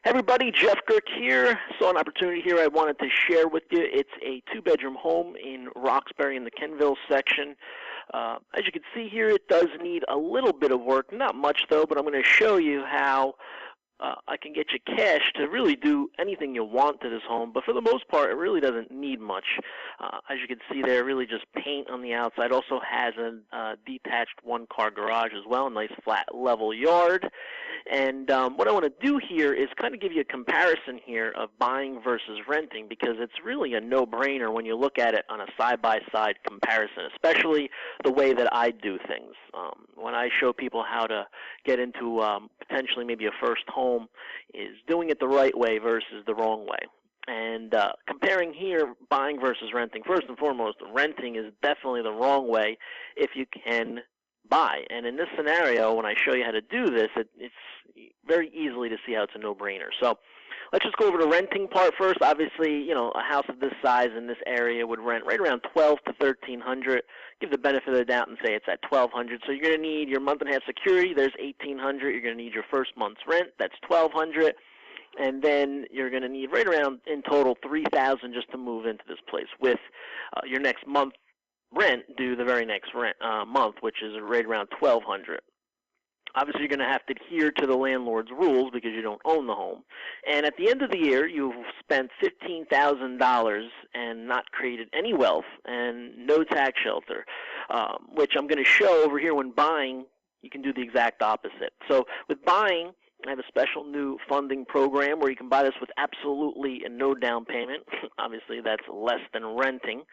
Hey everybody, Jeff Girk here. Saw an opportunity here I wanted to share with you. It's a two-bedroom home in Roxbury in the Kenville section. As you can see here, it does need a little bit of work, not much though, but I'm going to show you how I can get you cash to really do anything you want to this home, but for the most part, it really doesn't need much. As you can see there, really just paint on the outside. Also has a detached one-car garage as well, a nice flat level yard. And what I want to do here is kind of give you a comparison here of buying versus renting, because it's really a no-brainer when you look at it on a side-by-side comparison, especially the way that I do things. When I show people how to get into potentially maybe a first home, is doing it the right way versus the wrong way. And comparing here, buying versus renting, first and foremost, renting is definitely the wrong way if you can buy. And in this scenario, when I show you how to do this, it's very easily to see how it's a no-brainer. So let's just go over the renting part first. Obviously, you know, a house of this size in this area would rent right around $1,200 to $1,300. Give the benefit of the doubt and say it's at $1,200. So you're going to need your month and a half security. There's $1,800. You're going to need your first month's rent. That's $1,200. And then you're going to need right around, in total, $3,000 just to move into this place, with your next month rent due the very next month, which is right around $1,200. Obviously, you're going to have to adhere to the landlord's rules because you don't own the home. And at the end of the year, you've spent $15,000 and not created any wealth and no tax shelter, which I'm going to show over here. When buying, you can do the exact opposite. So with buying, I have a special new funding program where you can buy this with absolutely no down payment. Obviously, that's less than renting,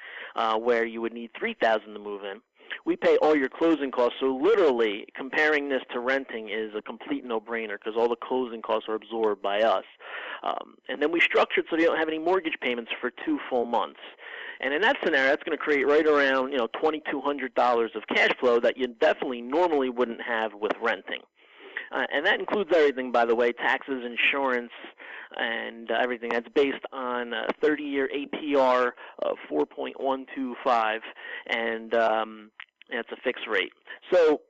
where you would need $3,000 to move in. We pay all your closing costs, so literally comparing this to renting is a complete no-brainer because all the closing costs are absorbed by us. And then we structure it so you don't have any mortgage payments for 2 full months. And in that scenario, that's going to create right around $2,200 of cash flow that you definitely normally wouldn't have with renting. And that includes everything, by the way, taxes, insurance, and everything. That's based on a 30-year APR of 4.125, and it's a fixed rate. So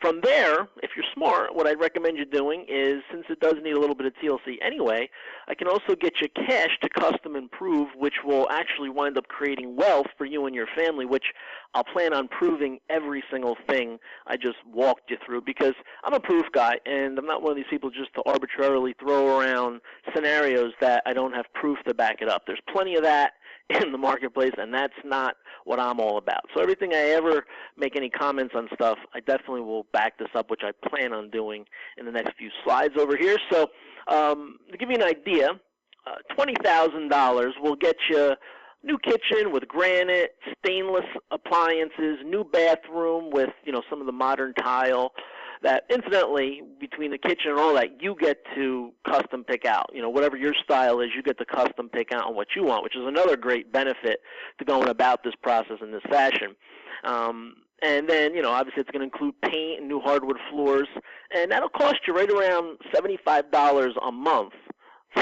from there, if you're smart, what I'd recommend you doing is, since it does need a little bit of TLC anyway, I can also get you cash to custom improve, which will actually wind up creating wealth for you and your family, which I'll plan on proving every single thing I just walked you through, because I'm a proof guy, and I'm not one of these people just to arbitrarily throw around scenarios that I don't have proof to back it up. There's plenty of that in the marketplace, and that's not what I'm all about. So everything I ever make any comments on stuff, I definitely will back this up, which I plan on doing in the next few slides over here. So to give you an idea, $20,000 will get you new kitchen with granite, stainless appliances, new bathroom with some of the modern tile. That, incidentally, between the kitchen and all that, you get to custom pick out. Whatever your style is, you get to custom pick out on what you want, which is another great benefit to going about this process in this fashion. And then, obviously it's going to include paint and new hardwood floors, and that'll cost you right around $75 a month.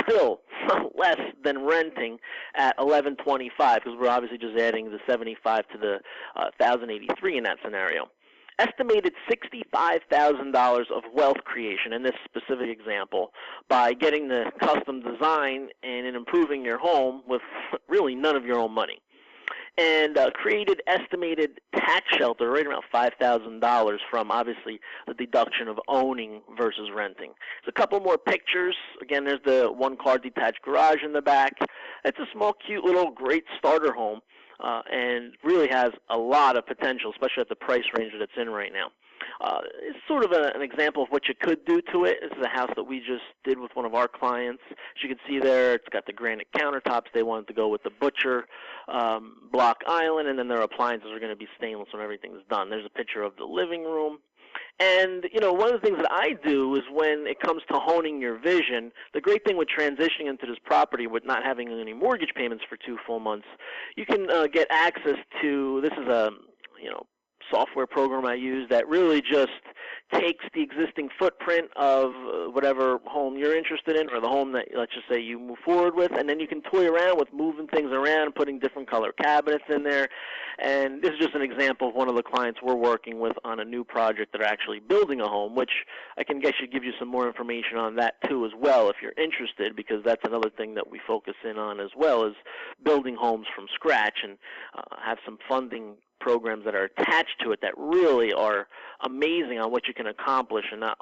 Still less than renting at $1,125, because we're obviously just adding the $75 to the $1,083 in that scenario. Estimated $65,000 of wealth creation in this specific example by getting the custom design and in improving your home with really none of your own money. And created estimated tax shelter right around $5,000 from, obviously, the deduction of owning versus renting. There's a couple more pictures. Again, there's the one-car detached garage in the back. It's a small, cute little great starter home. And really has a lot of potential, especially at the price range that it's in right now. It's sort of an example of what you could do to it. This is a house that we just did with one of our clients. As you can see there, it's got the granite countertops. They wanted to go with the butcher block island, and then their appliances are going to be stainless when everything's done. There's a picture of the living room. And, one of the things that I do is, when it comes to honing your vision, the great thing with transitioning into this property with not having any mortgage payments for 2 full months, you can get access to, this is a, software program I use that really just takes the existing footprint of whatever home you're interested in, or the home that, let's just say, you move forward with, and then you can toy around with moving things around, putting different color cabinets in there. And this is just an example of one of the clients we're working with on a new project that are actually building a home, which I can guess should give you some more information on that too as well if you're interested, because that's another thing that we focus in on as well, is building homes from scratch, and have some funding programs that are attached to it that really are amazing on what you can accomplish and not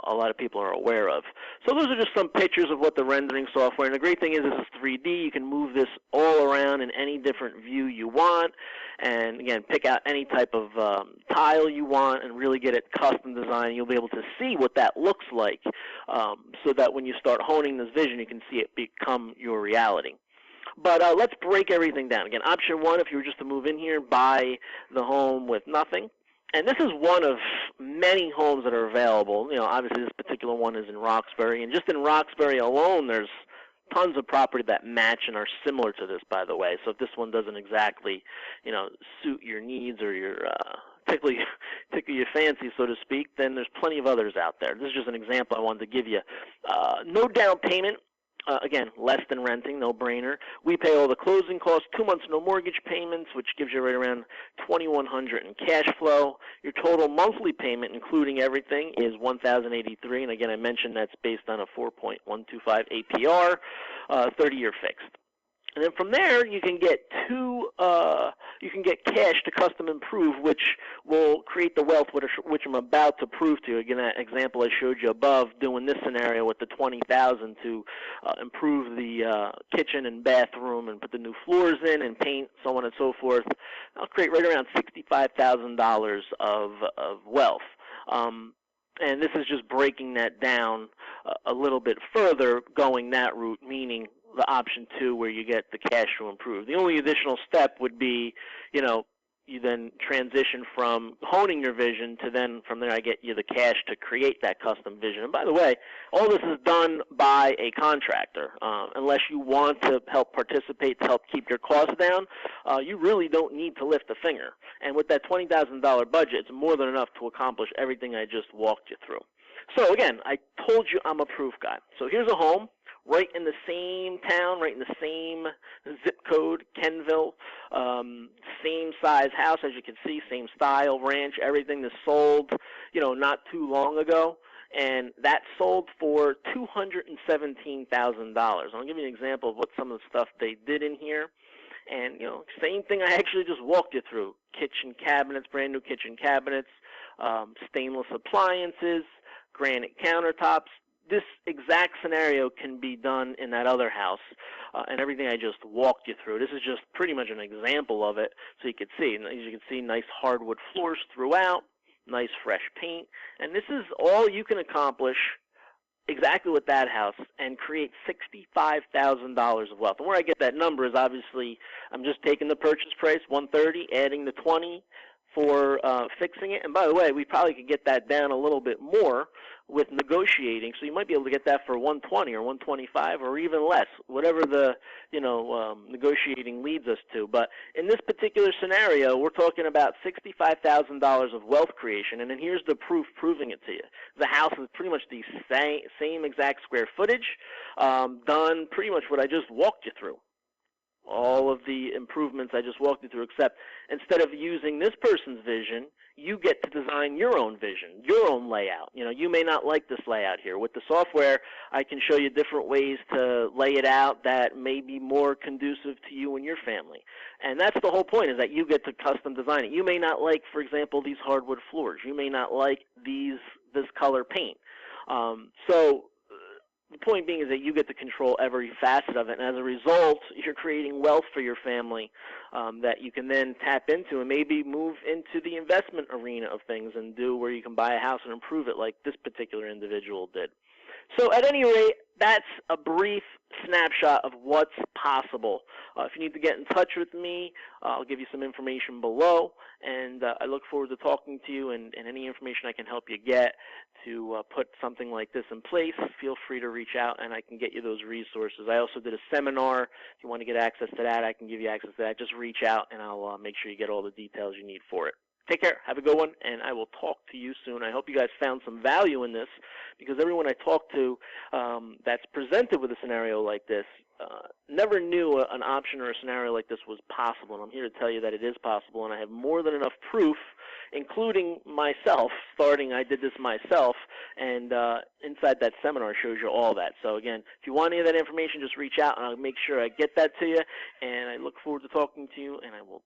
a lot of people are aware of. So those are just some pictures of what the rendering software, and the great thing is this is 3D. You can move this all around in any different view you want, and again, pick out any type of tile you want and really get it custom designed. You'll be able to see what that looks like, so that when you start honing this vision, you can see it become your reality. But let's break everything down. Again, option one, if you were just to move in here, buy the home with nothing. And this is one of many homes that are available. You know, obviously this particular one is in Roxbury, and just in Roxbury alone, there's tons of property that match and are similar to this, by the way. So if this one doesn't exactly, you know, suit your needs or your tickle your fancy, so to speak, then there's plenty of others out there. This is just an example I wanted to give you. No down payment. Again, less than renting, no brainer. We pay all the closing costs, 2 months no mortgage payments, which gives you right around $2,100 in cash flow. Your total monthly payment, including everything, is $1,083, and again, I mentioned that's based on a 4.125 APR, 30-year fixed. And then from there, you can get cash to custom improve, which will create the wealth, which I'm about to prove to you. Again, that example I showed you above, doing this scenario with the $20,000 to improve the kitchen and bathroom and put the new floors in and paint, so on and so forth. I'll create right around $65,000 of wealth. And this is just breaking that down a little bit further, going that route, meaning the option two where you get the cash to improve. The only additional step would be, you know, you then transition from honing your vision to then from there I get you the cash to create that custom vision. And by the way, all this is done by a contractor. Unless you want to help participate to help keep your costs down, you really don't need to lift a finger. And with that $20,000 budget, it's more than enough to accomplish everything I just walked you through. So again, I told you I'm a proof guy. So here's a home right in the same town, right in the same zip code, Kenville, same size house, as you can see, same style, ranch, everything is sold, you know, not too long ago, and that sold for $217,000. I'll give you an example of what some of the stuff they did in here. And, you know, same thing I actually just walked you through. Kitchen cabinets, brand new kitchen cabinets, stainless appliances, granite countertops. This exact scenario can be done in that other house, and everything I just walked you through. This is just pretty much an example of it, so you can see. As you can see, nice hardwood floors throughout, nice fresh paint, and this is all you can accomplish exactly with that house and create $65,000 of wealth. And where I get that number is obviously I'm just taking the purchase price, $130, adding the $20 for fixing it. And by the way, we probably could get that down a little bit more with negotiating. So you might be able to get that for $120 or $125 or even less, whatever the negotiating leads us to. But in this particular scenario, we're talking about $65,000 of wealth creation. And then here's the proof proving it to you. The house is pretty much the same exact square footage, done pretty much what I just walked you through. All of the improvements I just walked you through, except instead of using this person's vision, you get to design your own vision, your own layout. You know, you may not like this layout here. With the software, I can show you different ways to lay it out that may be more conducive to you and your family. And that's the whole point, is that you get to custom design it. You may not like, for example, these hardwood floors. You may not like this color paint. So the point being is that you get to control every facet of it, and as a result, you're creating wealth for your family that you can then tap into and maybe move into the investment arena of things and do where you can buy a house and improve it like this particular individual did. So at any rate, that's a brief snapshot of what's possible. If you need to get in touch with me, I'll give you some information below, and I look forward to talking to you, and any information I can help you get to put something like this in place, feel free to reach out and I can get you those resources. I also did a seminar. If you want to get access to that, I can give you access to that. Just reach out and I'll make sure you get all the details you need for it. Take care. Have a good one, and I will talk to you soon. I hope you guys found some value in this, because everyone I talk to that's presented with a scenario like this never knew an option or a scenario like this was possible. And I'm here to tell you that it is possible, and I have more than enough proof, including myself, starting I did this myself, and inside that seminar shows you all that. So again, if you want any of that information, just reach out, and I'll make sure I get that to you, and I look forward to talking to you, and I will